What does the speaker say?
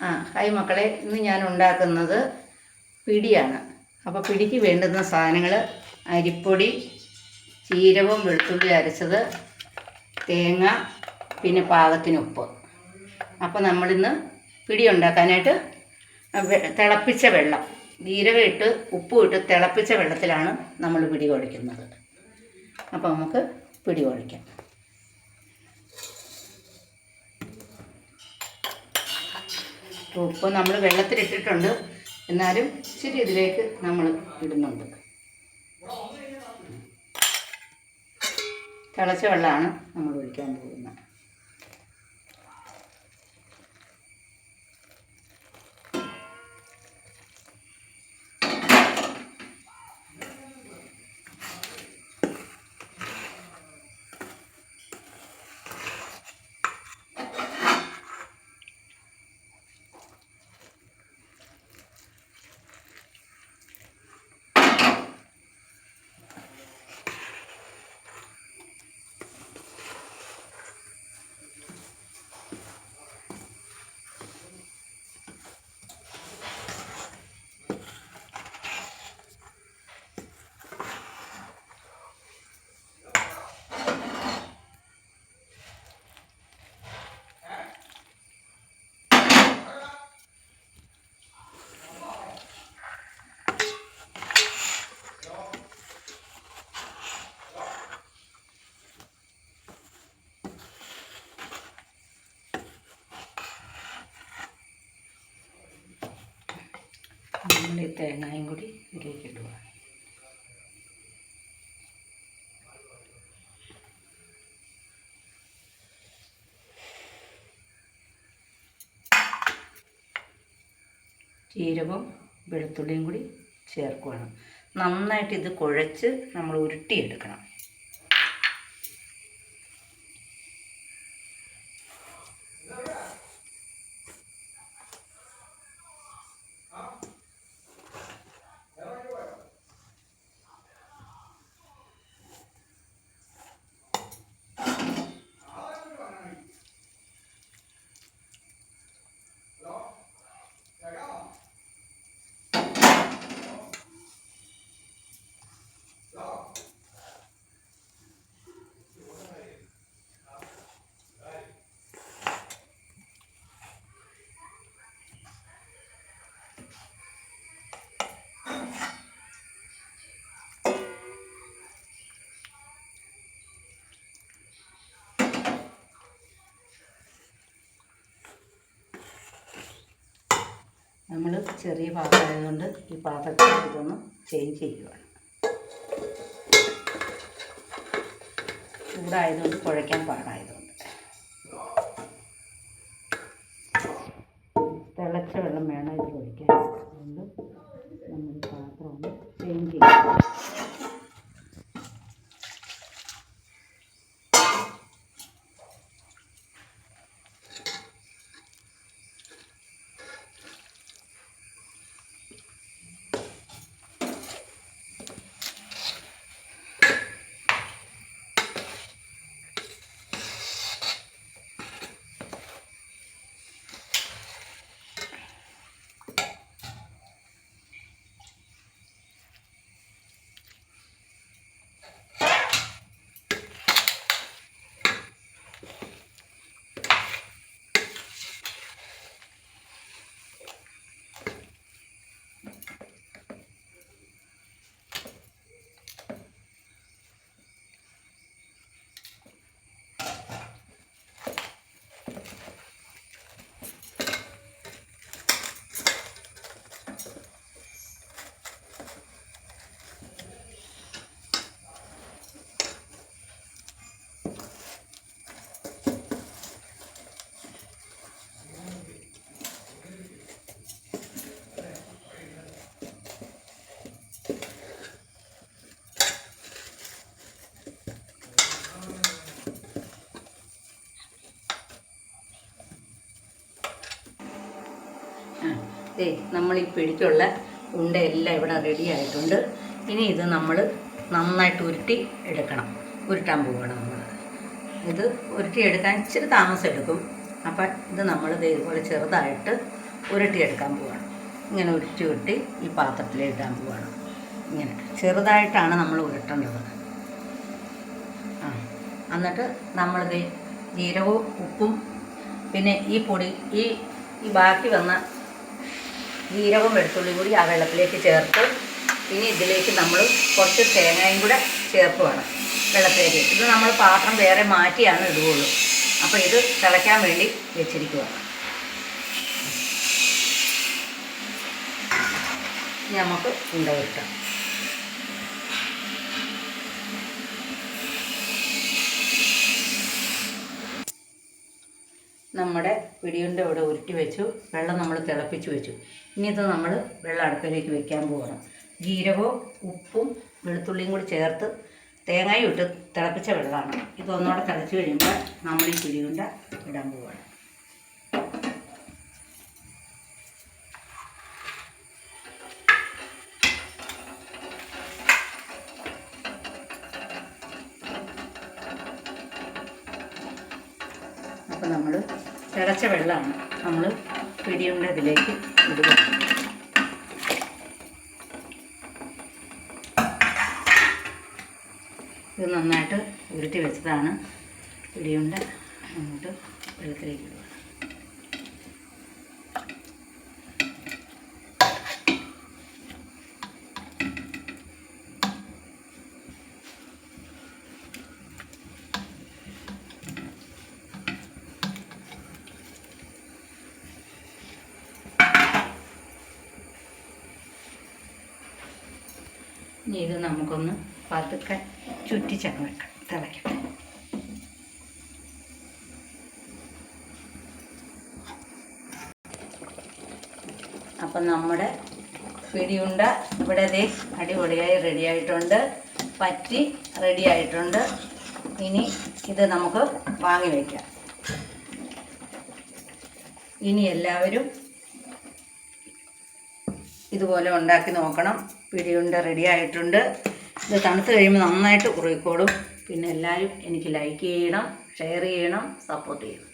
Hi മക്കളെ, ഇന്ന് ഞാൻ ഉണ്ടാക്കുന്നത് പിടിയാണ്. അപ്പോൾ പിടിക്ക് വേണ്ടുന്ന സാധനങ്ങൾ: അരിപ്പൊടി, ജീരകവും വെളുത്തുള്ളി അരച്ചത്, തേങ്ങ, പിന്നെ പാകത്തിന് ഉപ്പ്. അപ്പോൾ നമ്മളിന്ന് പിടി ഉണ്ടാക്കാനായിട്ട് തിളപ്പിച്ച വെള്ളം, ജീരകം ഇട്ട് ഉപ്പും ഇട്ട് തിളപ്പിച്ച വെള്ളത്തിലാണ് നമ്മൾ പിടി കുഴയ്ക്കുന്നത്. അപ്പോൾ നമുക്ക് പിടി കുഴയ്ക്കാം. ഉപ്പ് നമ്മൾ വെള്ളത്തിലിട്ടിട്ടുണ്ട്, എന്നാലും ഇച്ചിരി ഇതിലേക്ക് നമ്മൾ ഇടുന്നുണ്ട്. തിളച്ച വെള്ളമാണ് നമ്മൾ ഒഴിക്കാൻ പോകുന്നത്. നമ്മൾ ഈ തേങ്ങയും കൂടി ഇതിലേക്ക് ഇടുക. ജീരകവും വെളുത്തുള്ളിയും കൂടി ചേർക്കുകയാണ്. നന്നായിട്ട് ഇത് കുഴച്ച് നമ്മൾ ഉരുട്ടിയെടുക്കണം. നമ്മൾ ചെറിയ പാത്രമായതുകൊണ്ട് ഈ പാത്രത്തിൽ ഇതൊന്ന് ചേഞ്ച് ചെയ്യുകയാണ്. ചൂടായതുകൊണ്ട് കുഴയ്ക്കാൻ പാടായതുകൊണ്ട് തിളച്ച വെള്ളം വേണം ഇത് ഒഴിക്കാൻ. അതുകൊണ്ട് നമ്മൾ പാത്രം ഒന്ന് ചേഞ്ച് ചെയ്യുക. നമ്മൾ ഈ പിടിക്കുള്ള ഉണ്ടയെല്ലാം ഇവിടെ റെഡി ആയിട്ടുണ്ട്. ഇനി ഇത് നമ്മൾ നന്നായിട്ട് ഉരുട്ടി എടുക്കണം. ഉരുട്ടാൻ പോവുകയാണ് നമ്മൾ. ഇത് ഉരുട്ടി എടുക്കാൻ ഇച്ചിരി താമസം എടുക്കും. അപ്പം ഇത് നമ്മൾ ഇതുപോലെ ചെറുതായിട്ട് ഉരുട്ടിയെടുക്കാൻ പോവുകയാണ്. ഇങ്ങനെ ഉരുട്ടി ഈ പാത്രത്തിലിടാൻ പോവുകയാണ്. ഇങ്ങനെ ചെറുതായിട്ടാണ് നമ്മൾ ഉരുട്ടേണ്ടത്. എന്നിട്ട് നമ്മളിത് ജീരകവും ഉപ്പും പിന്നെ ഈ പൊടി ഈ ബാക്കി വന്ന ജീരകവും വെളുത്തുള്ളിയും കൂടി ആ വെള്ളത്തിലേക്ക് ചേർത്ത് ഇനി ഇതിലേക്ക് നമ്മൾ കുറച്ച് തേങ്ങയും കൂടെ ചേർത്ത് വേണം വെള്ളത്തിലേക്ക്. ഇത് നമ്മൾ പാത്രം വേറെ മാറ്റിയാണ് ഇടുകയുള്ളൂ. അപ്പോൾ ഇത് തിളയ്ക്കാൻ വേണ്ടി വെച്ചിരിക്കുകയാണ്. നമുക്ക് ഉണ്ടകിട്ടാം. നമ്മുടെ പിടിയുണ്ട ഇവിടെ ഉരുട്ടി വെച്ചു. വെള്ളം നമ്മൾ തിളപ്പിച്ച് വെച്ചു. ഇനി ഇത് നമ്മൾ വെള്ളം അടുപ്പിലേക്ക് വെക്കാൻ പോകണം. ജീരകവും ഉപ്പും വെളുത്തുള്ളിയും കൂടി ചേർത്ത് തേങ്ങയും ഇട്ട് തിളപ്പിച്ച വെള്ളമാണ്. ഇതൊന്നുകൂടെ തിളച്ച് കഴിയുമ്പോൾ നമ്മൾ ഈ പിടിയുണ്ട ഇടാൻ പോവുകയാണ്. അപ്പോൾ നമ്മൾ തിളച്ച വെള്ളമാണ് നമ്മൾ പിടിയുണ്ട ഇതിലേക്ക് ഇടുക. ഇത് നന്നായിട്ട് ഉരുട്ടി വെച്ചതാണ് പിടിയുണ്ട. അങ്ങോട്ട് വെള്ളത്തിലേക്ക് ഇടുക. ഇനി ഇത് നമുക്കൊന്ന് പതുക്കെ ചുറ്റിച്ചങ്ങ് വെക്കാം, തിളയ്ക്കട്ടെ. അപ്പം നമ്മുടെ പിടിയുണ്ട ഇവിടെ ദേ അടിപൊളിയായി റെഡിയായിട്ടുണ്ട്. പറ്റി റെഡിയായിട്ടുണ്ട്. ഇനി ഇത് നമുക്ക് വാങ്ങി വയ്ക്കാം. ഇനി എല്ലാവരും ഇതുപോലെ ഉണ്ടാക്കി നോക്കണം. പിടിയുണ്ട റെഡി ആയിട്ടുണ്ട്. ഇത് തണുത്ത് കഴിയുമ്പോൾ നന്നായിട്ട് കുറുകിക്കോളും. പിന്നെ എല്ലാവരും എനിക്ക് ലൈക്ക് ചെയ്യണം, ഷെയർ ചെയ്യണം, സപ്പോർട്ട് ചെയ്യണം.